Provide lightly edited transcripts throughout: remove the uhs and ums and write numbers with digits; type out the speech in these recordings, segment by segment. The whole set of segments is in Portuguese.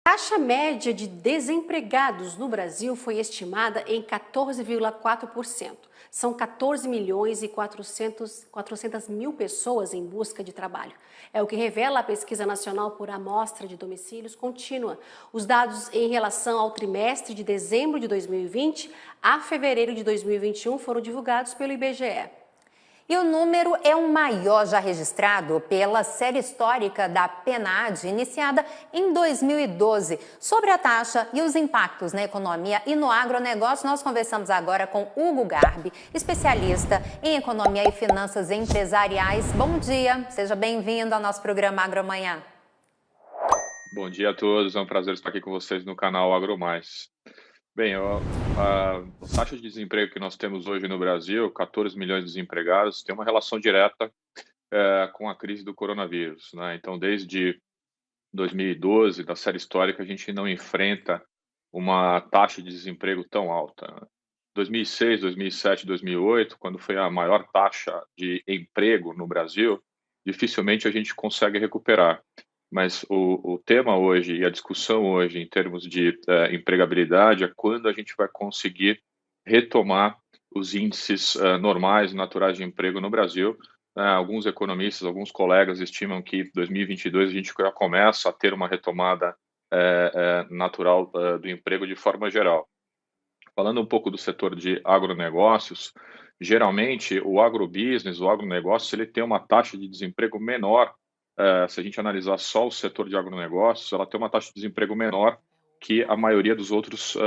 A taxa média de desempregados no Brasil foi estimada em 14,4%. São 14 milhões e 400 mil pessoas em busca de trabalho. É o que revela a Pesquisa Nacional por Amostra de Domicílios Contínua. Os dados em relação ao trimestre de dezembro de 2020 a fevereiro de 2021 foram divulgados pelo IBGE. E o número é o maior já registrado pela série histórica da PNAD, iniciada em 2012. Sobre a taxa e os impactos na economia e no agronegócio, nós conversamos agora com Hugo Garbi, especialista em economia e finanças empresariais. Bom dia, seja bem-vindo ao nosso programa Agromanhã. Bom dia a todos, é um prazer estar aqui com vocês no canal AgroMais. Bem, a taxa de desemprego que nós temos hoje no Brasil, 14 milhões de desempregados, tem uma relação direta com a crise do coronavírus, né? Então, desde 2012, da série histórica, a gente não enfrenta uma taxa de desemprego tão alta. 2006, 2007, 2008, quando foi a maior taxa de emprego no Brasil, dificilmente a gente consegue recuperar. Mas o tema hoje e a discussão hoje em termos de empregabilidade é quando a gente vai conseguir retomar os índices normais, naturais de emprego no Brasil. Alguns economistas, alguns colegas estimam que 2022 a gente já começa a ter uma retomada natural do emprego de forma geral. Falando um pouco do setor de agronegócios, geralmente o agrobusiness, o agronegócio, ele tem uma taxa de desemprego menor. Se a gente analisar só o setor de agronegócios, ela tem uma taxa de desemprego menor que a maioria dos outros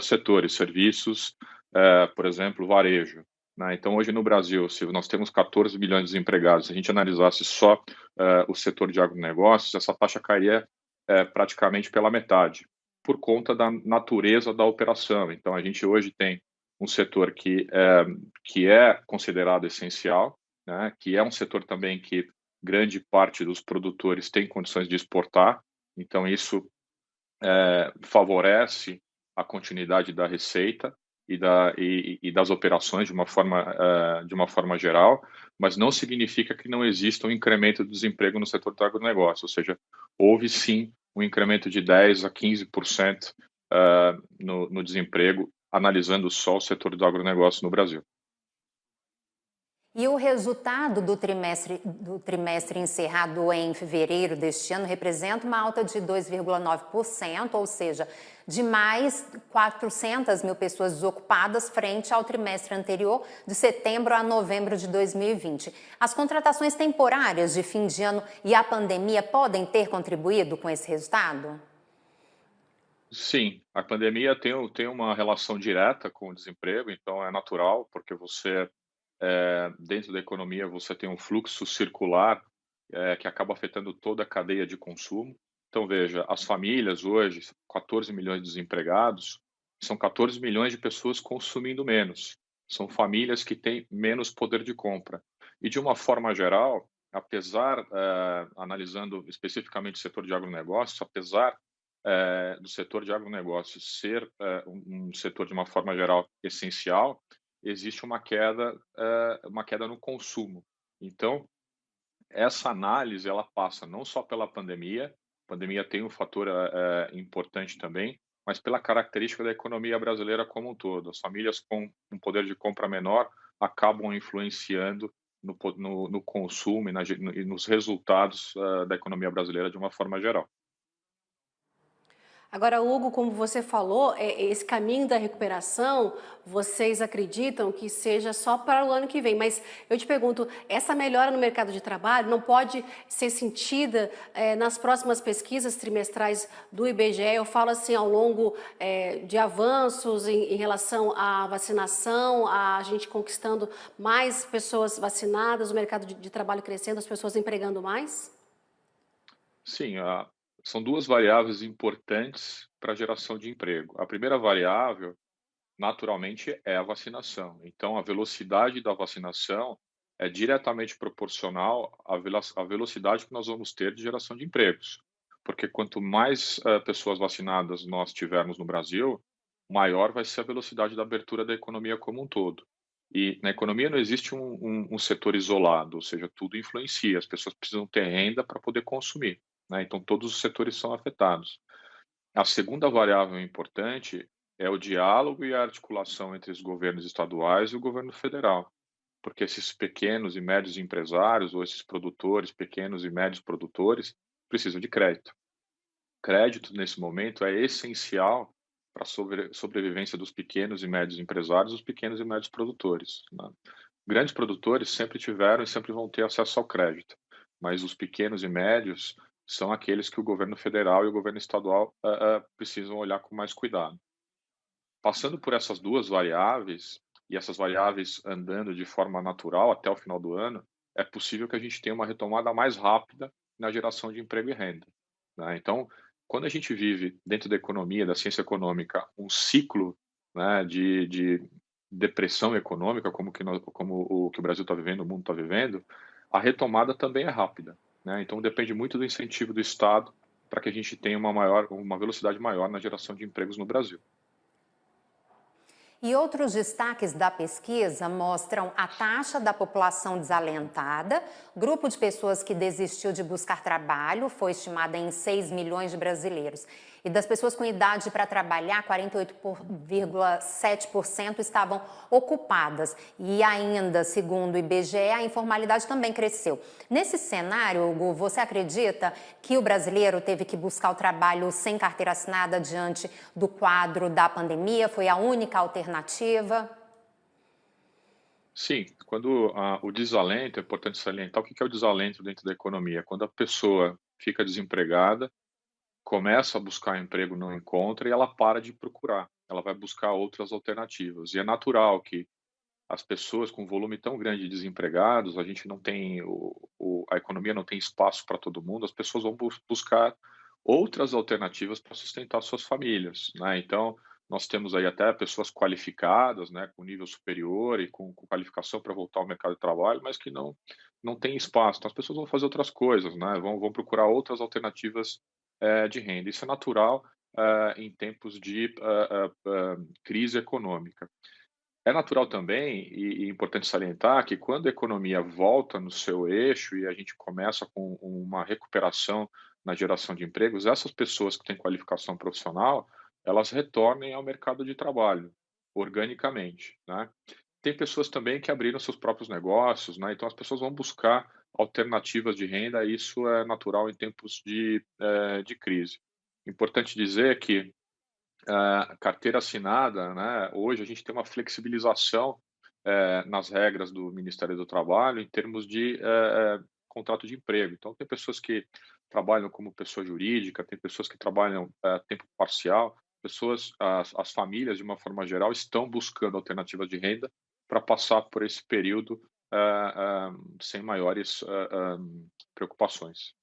setores, serviços, por exemplo, varejo, né? Então, hoje no Brasil, se nós temos 14 milhões de desempregados, se a gente analisasse só o setor de agronegócios, essa taxa cairia praticamente pela metade, por conta da natureza da operação. Então, a gente hoje tem um setor que é considerado essencial, né, que é um setor também que grande parte dos produtores tem condições de exportar, então isso favorece a continuidade da receita e das operações de uma forma geral, mas não significa que não exista um incremento do desemprego no setor do agronegócio, ou seja, houve sim um incremento de 10% a 15% no desemprego, analisando só o setor do agronegócio no Brasil. E o resultado do trimestre encerrado em fevereiro deste ano representa uma alta de 2,9%, ou seja, de mais 400 mil pessoas desocupadas frente ao trimestre anterior, de setembro a novembro de 2020. As contratações temporárias de fim de ano e a pandemia podem ter contribuído com esse resultado? Sim, a pandemia tem uma relação direta com o desemprego, então é natural, porque você dentro da economia você tem um fluxo circular que acaba afetando toda a cadeia de consumo. Então, veja, as famílias hoje, 14 milhões de desempregados, são 14 milhões de pessoas consumindo menos. São famílias que têm menos poder de compra. E, de uma forma geral, apesar, analisando especificamente o setor de agronegócios, apesar do setor de agronegócios ser um setor, de uma forma geral, essencial, existe uma queda no consumo. Então, essa análise ela passa não só pela pandemia, a pandemia tem um fator importante também, mas pela característica da economia brasileira como um todo. As famílias com um poder de compra menor acabam influenciando no consumo e nos resultados da economia brasileira de uma forma geral. Agora, Hugo, como você falou, esse caminho da recuperação, vocês acreditam que seja só para o ano que vem, mas eu te pergunto, essa melhora no mercado de trabalho não pode ser sentida nas próximas pesquisas trimestrais do IBGE? Eu falo assim, ao longo de avanços em relação à vacinação, a gente conquistando mais pessoas vacinadas, o mercado de trabalho crescendo, as pessoas empregando mais? Sim, são duas variáveis importantes para a geração de emprego. A primeira variável, naturalmente, é a vacinação. Então, a velocidade da vacinação é diretamente proporcional à velocidade que nós vamos ter de geração de empregos. Porque quanto mais pessoas vacinadas nós tivermos no Brasil, maior vai ser a velocidade da abertura da economia como um todo. E na economia não existe um setor isolado, ou seja, tudo influencia. As pessoas precisam ter renda para poder consumir, né? Então, todos os setores são afetados. A segunda variável importante é o diálogo e a articulação entre os governos estaduais e o governo federal, porque esses pequenos e médios empresários ou esses produtores, pequenos e médios produtores, precisam de crédito. Crédito, nesse momento, é essencial para a sobrevivência dos pequenos e médios empresários, dos pequenos e médios produtores, né? Grandes produtores sempre tiveram e sempre vão ter acesso ao crédito, mas os pequenos e médios são aqueles que o governo federal e o governo estadual precisam olhar com mais cuidado. Passando por essas duas variáveis, e essas variáveis andando de forma natural até o final do ano, é possível que a gente tenha uma retomada mais rápida na geração de emprego e renda, né? Então, quando a gente vive dentro da economia, da ciência econômica, um ciclo, né, de depressão econômica, como o que o Brasil está vivendo, o mundo está vivendo, a retomada também é rápida, né? Então, depende muito do incentivo do Estado para que a gente tenha uma velocidade maior na geração de empregos no Brasil. E outros destaques da pesquisa mostram a taxa da população desalentada, grupo de pessoas que desistiu de buscar trabalho, foi estimada em 6 milhões de brasileiros. E das pessoas com idade para trabalhar, 48,7% estavam ocupadas. E ainda, segundo o IBGE, a informalidade também cresceu. Nesse cenário, Hugo, você acredita que o brasileiro teve que buscar o trabalho sem carteira assinada diante do quadro da pandemia? Foi a única alternativa? Sim, quando o desalento, é importante salientar o que é o desalento dentro da economia. Quando a pessoa fica desempregada, começa a buscar emprego, não encontra e ela para de procurar. Ela vai buscar outras alternativas. E é natural que as pessoas com volume tão grande de desempregados, a gente não tem a economia não tem espaço para todo mundo. As pessoas vão buscar outras alternativas para sustentar suas famílias, né? Então, nós temos aí até pessoas qualificadas, né, com nível superior e com qualificação para voltar ao mercado de trabalho, mas que não tem espaço. Então, as pessoas vão fazer outras coisas, né? Vão procurar outras alternativas de renda. Isso é natural em tempos de crise econômica. É natural também e importante salientar que quando a economia volta no seu eixo e a gente começa com uma recuperação na geração de empregos, essas pessoas que têm qualificação profissional, elas retornem ao mercado de trabalho organicamente, né? Tem pessoas também que abriram seus próprios negócios, né? Então as pessoas vão buscar alternativas de renda, e isso é natural em tempos de crise. Importante dizer que carteira assinada, né? Hoje a gente tem uma flexibilização nas regras do Ministério do Trabalho em termos de contrato de emprego. Então tem pessoas que trabalham como pessoa jurídica, tem pessoas que trabalham tempo parcial, as famílias de uma forma geral estão buscando alternativas de renda para passar por esse período sem maiores preocupações.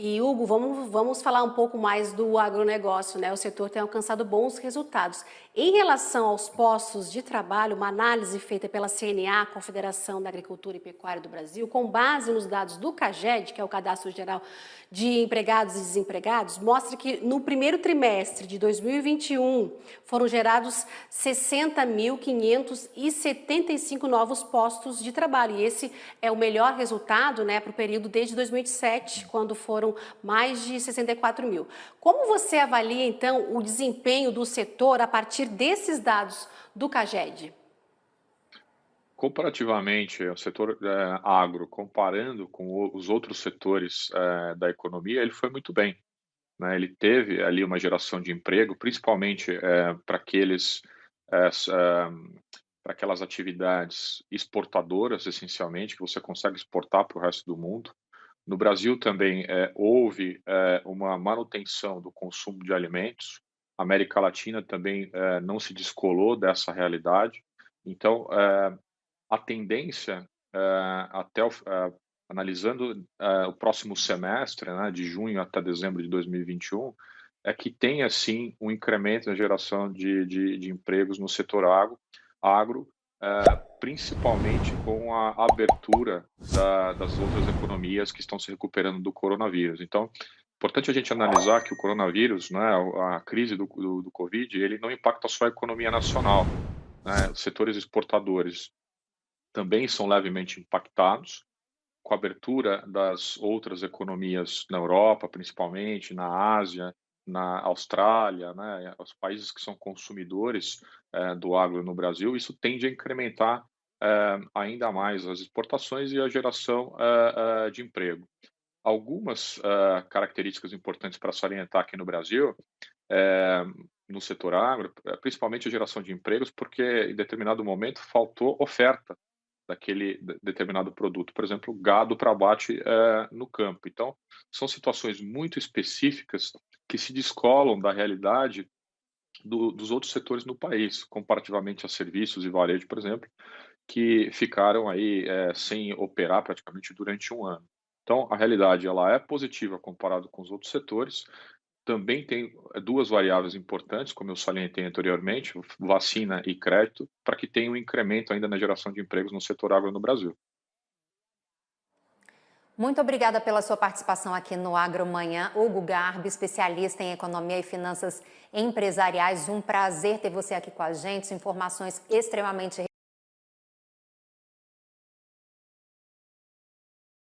E, Hugo, vamos falar um pouco mais do agronegócio, né? O setor tem alcançado bons resultados. Em relação aos postos de trabalho, uma análise feita pela CNA, Confederação da Agricultura e Pecuária do Brasil, com base nos dados do CAGED, que é o Cadastro Geral de Empregados e Desempregados, mostra que no primeiro trimestre de 2021 foram gerados 60.575 novos postos de trabalho. E esse é o melhor resultado, né, para o período desde 2007, quando foram mais de 64 mil. Como você avalia, então, o desempenho do setor a partir desses dados do CAGED? Comparativamente, o setor agro, comparando com os outros setores da economia, ele foi muito bem, né? Ele teve ali uma geração de emprego, principalmente para aquelas atividades exportadoras, essencialmente, que você consegue exportar para o resto do mundo. No Brasil também houve uma manutenção do consumo de alimentos. A América Latina também não se descolou dessa realidade. Então, a tendência, analisando o próximo semestre, né, de junho até dezembro de 2021, é que tenha, sim, um incremento na geração de empregos no setor agro, principalmente com a abertura das outras economias que estão se recuperando do coronavírus. Então, importante a gente analisar que o coronavírus, né, a crise do Covid, ele não impacta só a economia nacional, né? Os setores exportadores também são levemente impactados, com a abertura das outras economias na Europa, principalmente, na Ásia, na Austrália, né, os países que são consumidores do agro no Brasil, isso tende a incrementar ainda mais as exportações e a geração de emprego. Algumas características importantes para salientar aqui no Brasil, no setor agro, principalmente a geração de empregos, porque em determinado momento faltou oferta daquele determinado produto, por exemplo, gado para abate no campo. Então, são situações muito específicas que se descolam da realidade dos outros setores no país, comparativamente a serviços e varejo, por exemplo, que ficaram aí sem operar praticamente durante um ano. Então, a realidade ela é positiva comparado com os outros setores. Também tem duas variáveis importantes, como eu salientei anteriormente, vacina e crédito, para que tenha um incremento ainda na geração de empregos no setor agro no Brasil. Muito obrigada pela sua participação aqui no Agromanhã. Hugo Garbi, especialista em economia e finanças empresariais. Um prazer ter você aqui com a gente. Informações extremamente